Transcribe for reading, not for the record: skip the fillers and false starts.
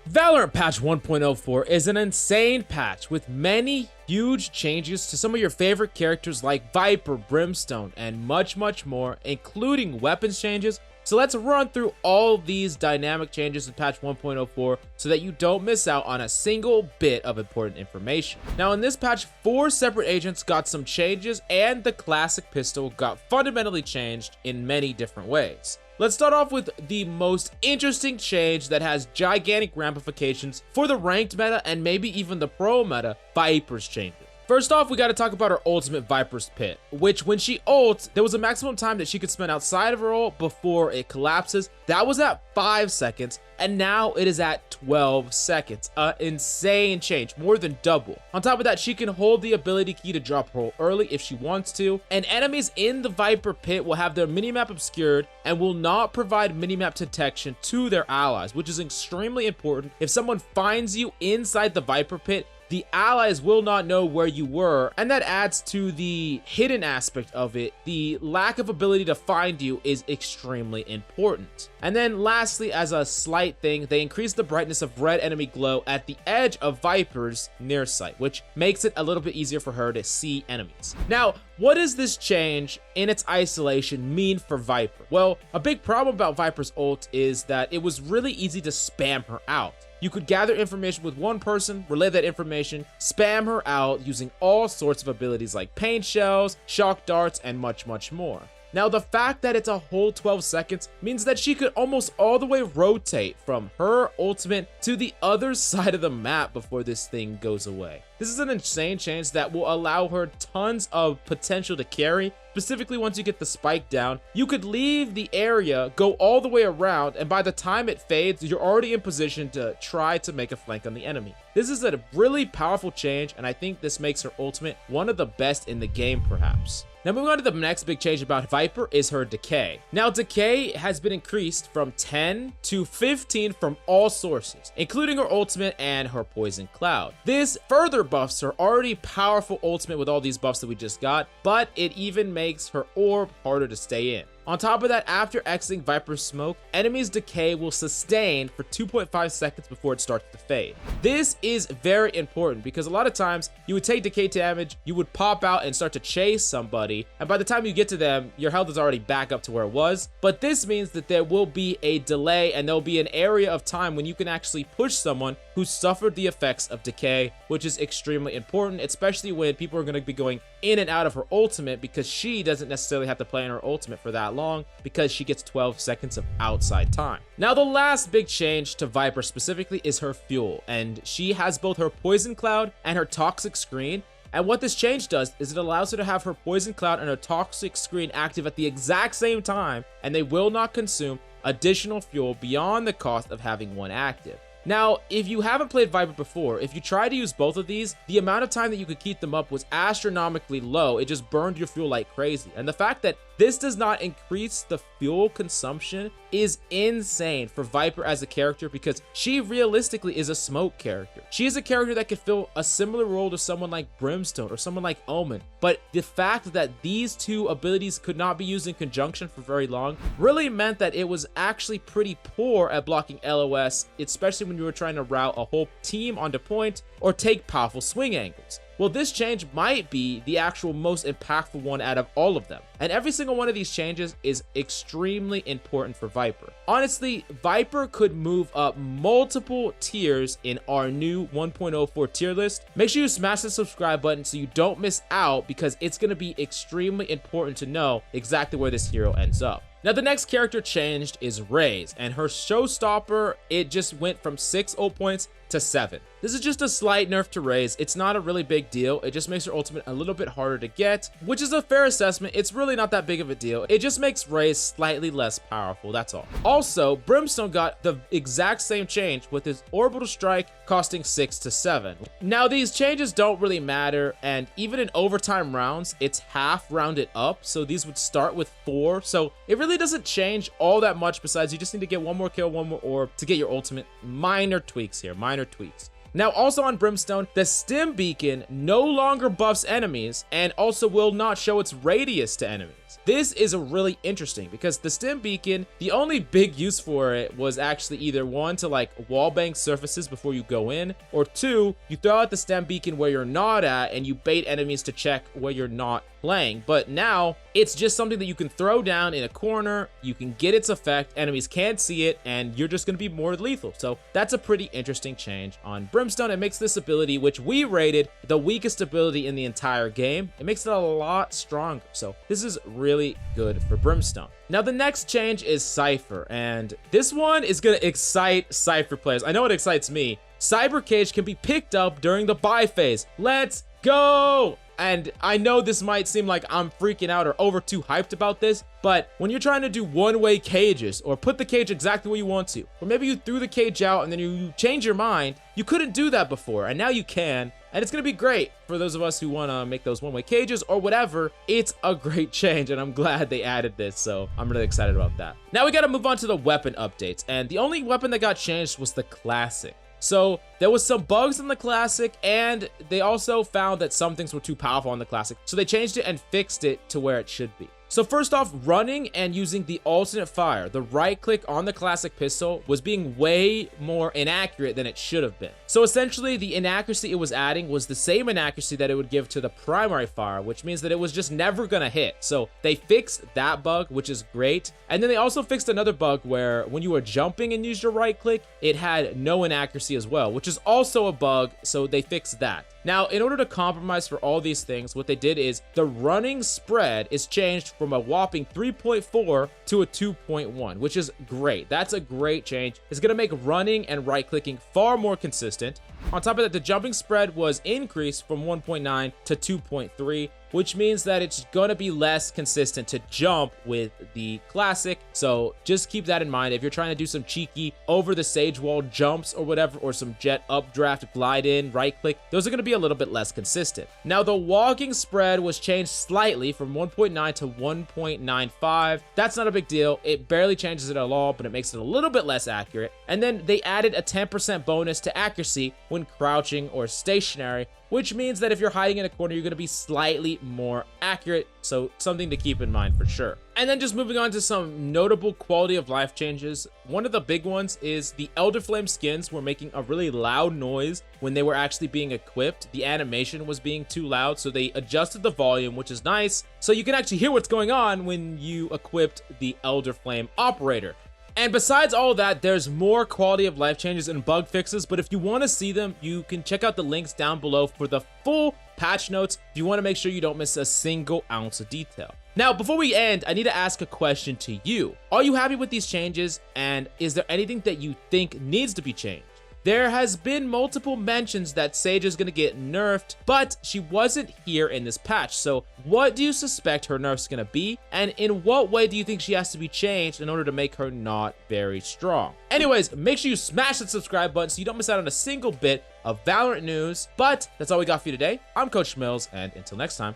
Valorant patch 1.04 is an insane patch with many huge changes to some of your favorite characters like Viper, Brimstone, and much more, including weapons changes. So let's run through all these dynamic changes in patch 1.04 so that you don't miss out on a single bit of important information. Now in this patch, 4 separate agents got some changes and the classic pistol got fundamentally changed in many different ways. Let's start off with the most interesting change that has gigantic ramifications for the ranked meta and maybe even the pro meta, Viper's changes. First off, we got to talk about her ultimate, Viper's Pit, which when she ults, there was a maximum time that she could spend outside of her ult before it collapses. That was at 5 seconds, and now it is at 12 seconds. Insane change, more than double. On top of that, she can hold the ability key to drop her ult early if she wants to, and enemies in the Viper Pit will have their minimap obscured and will not provide minimap detection to their allies, which is extremely important. If someone finds you inside the Viper Pit, the allies will not know where you were, and that adds to the hidden aspect of it. The lack of ability to find you is extremely important. And then lastly, as a slight thing, they increase the brightness of red enemy glow at the edge of Viper's near sight, which makes it a little bit easier for her to see enemies. Now, what does this change in its isolation mean for Viper? Well, a big problem about Viper's ult is that it was really easy to spam her out. You could gather information with one person, relay that information, spam her out using all sorts of abilities like paint shells, shock darts, and much more. Now, the fact that it's a whole 12 seconds means that she could almost all the way rotate from her ultimate to the other side of the map before this thing goes away. This is an insane change that will allow her tons of potential to carry. Specifically, once you get the spike down, you could leave the area, go all the way around, and by the time it fades, you're already in position to try to make a flank on the enemy. This is a really powerful change, and I think this makes her ultimate one of the best in the game, perhaps. Now moving on to the next big change about Viper is her decay. Now decay has been increased from 10 to 15 from all sources, including her ultimate and her poison cloud. This further buffs her already powerful ultimate with all these buffs that we just got, but it even makes her orb harder to stay in. On top of that, after exiting Viper's smoke, enemies' decay will sustain for 2.5 seconds before it starts to fade. This is very important because a lot of times you would take decay damage, you would pop out and start to chase somebody, and by the time you get to them, your health is already back up to where it was. But this means that there will be a delay and there'll be an area of time when you can actually push someone who suffered the effects of decay, which is extremely important, especially when people are going to be going in and out of her ultimate because she doesn't necessarily have to play in her ultimate for that long because she gets 12 seconds of outside time. Now the last big change to Viper specifically is her fuel, and she has both her poison cloud and her toxic screen. And what this change does is it allows her to have her poison cloud and her toxic screen active at the exact same time, and they will not consume additional fuel beyond the cost of having one active. Now, if you haven't played Viper before, if you try to use both of these, the amount of time that you could keep them up was astronomically low. It just burned your fuel like crazy. And the fact that this does not increase the fuel consumption is insane for Viper as a character because she realistically is a smoke character. She is a character that could fill a similar role to someone like Brimstone or someone like Omen. But the fact that these two abilities could not be used in conjunction for very long really meant that it was actually pretty poor at blocking LOS, especially when you were trying to route a whole team onto point or take powerful swing angles. Well, this change might be the actual most impactful one out of all of them. And every single one of these changes is extremely important for Viper. Honestly, Viper could move up multiple tiers in our new 1.04 tier list. Make sure you smash the subscribe button so you don't miss out because it's going to be extremely important to know exactly where this hero ends up. Now the next character changed is Raze, and her showstopper, it just went from 6 ult points to 7. This is just a slight nerf to Raze. It's not a really big deal. It just makes her ultimate a little bit harder to get, which is a fair assessment. It's really not that big of a deal. It just makes Raze slightly less powerful, that's all. Also, Brimstone got the exact same change with his orbital strike costing 6 to 7. Now these changes don't really matter, and even in overtime rounds, it's half rounded up, so these would start with 4. So it really doesn't change all that much besides you just need to get one more kill, one more orb to get your ultimate. Minor tweaks here, minor tweaks. Now, also on Brimstone, the stim beacon no longer buffs enemies and also will not show its radius to enemies. beacons. This is really interesting because the stim beacon, the only big use for it was actually either one, to like wallbang surfaces before you go in, or two, you throw out the stim beacon where you're not at and you bait enemies to check where you're not playing. But now it's just something that you can throw down in a corner, you can get its effect, enemies can't see it, and you're just going to be more lethal. So that's a pretty interesting change on Brimstone. It makes this ability, which we rated the weakest ability in the entire game, it makes it a lot stronger. So this is really good for Brimstone. Now the next change is Cypher, and this one is going to excite Cypher players. I know it excites me. Cyber Cage can be picked up during the buy phase. Let's go! And I know this might seem like I'm freaking out or over too hyped about this, but when you're trying to do one-way cages or put the cage exactly where you want to, or maybe you threw the cage out and then you change your mind, you couldn't do that before, and now you can. And it's going to be great for those of us who want to make those one-way cages or whatever. It's a great change, and I'm glad they added this, so I'm really excited about that. Now we got to move on to the weapon updates, and the only weapon that got changed was the Classic. So there was some bugs in the Classic, and they also found that some things were too powerful on the Classic, so they changed it and fixed it to where it should be. So first off, running and using the alternate fire, the right click on the Classic pistol was being way more inaccurate than it should have been. So essentially the inaccuracy it was adding was the same inaccuracy that it would give to the primary fire, which means that it was just never gonna hit. So they fixed that bug, which is great. And then they also fixed another bug where when you were jumping and used your right click, it had no inaccuracy as well, which is also a bug, so they fixed that. Now, in order to compromise for all these things, what they did is the running spread is changed from a whopping 3.4 to a 2.1, which is great. That's a great change. It's going to make running and right-clicking far more consistent. On top of that, the jumping spread was increased from 1.9 to 2.3, which means that it's going to be less consistent to jump with the Classic. So just keep that in mind. If you're trying to do some cheeky over the sage wall jumps or whatever, or some jet updraft, glide in, right click, those are going to be a little bit less consistent. Now the walking spread was changed slightly from 1.9 to 1.95. That's not a big deal. It barely changes it at all, but it makes it a little bit less accurate. And then they added a 10% bonus to accuracy when crouching or stationary, which means that if you're hiding in a corner, you're going to be slightly more accurate. So something to keep in mind for sure. And then just moving on to some notable quality of life changes. One of the big ones is the Elder Flame skins were making a really loud noise when they were actually being equipped. The animation was being too loud, so they adjusted the volume, which is nice. So you can actually hear what's going on when you equipped the Elder Flame operator. And besides all that, there's more quality of life changes and bug fixes, but if you want to see them, you can check out the links down below for the full patch notes if you want to make sure you don't miss a single ounce of detail. Now, before we end, I need to ask a question to you. Are you happy with these changes, and is there anything that you think needs to be changed? There has been multiple mentions that Sage is going to get nerfed, but she wasn't here in this patch. So what do you suspect her nerf's going to be? And in what way do you think she has to be changed in order to make her not very strong? Anyways, make sure you smash that subscribe button so you don't miss out on a single bit of Valorant news. But that's all we got for you today. I'm Coach Mills, and until next time,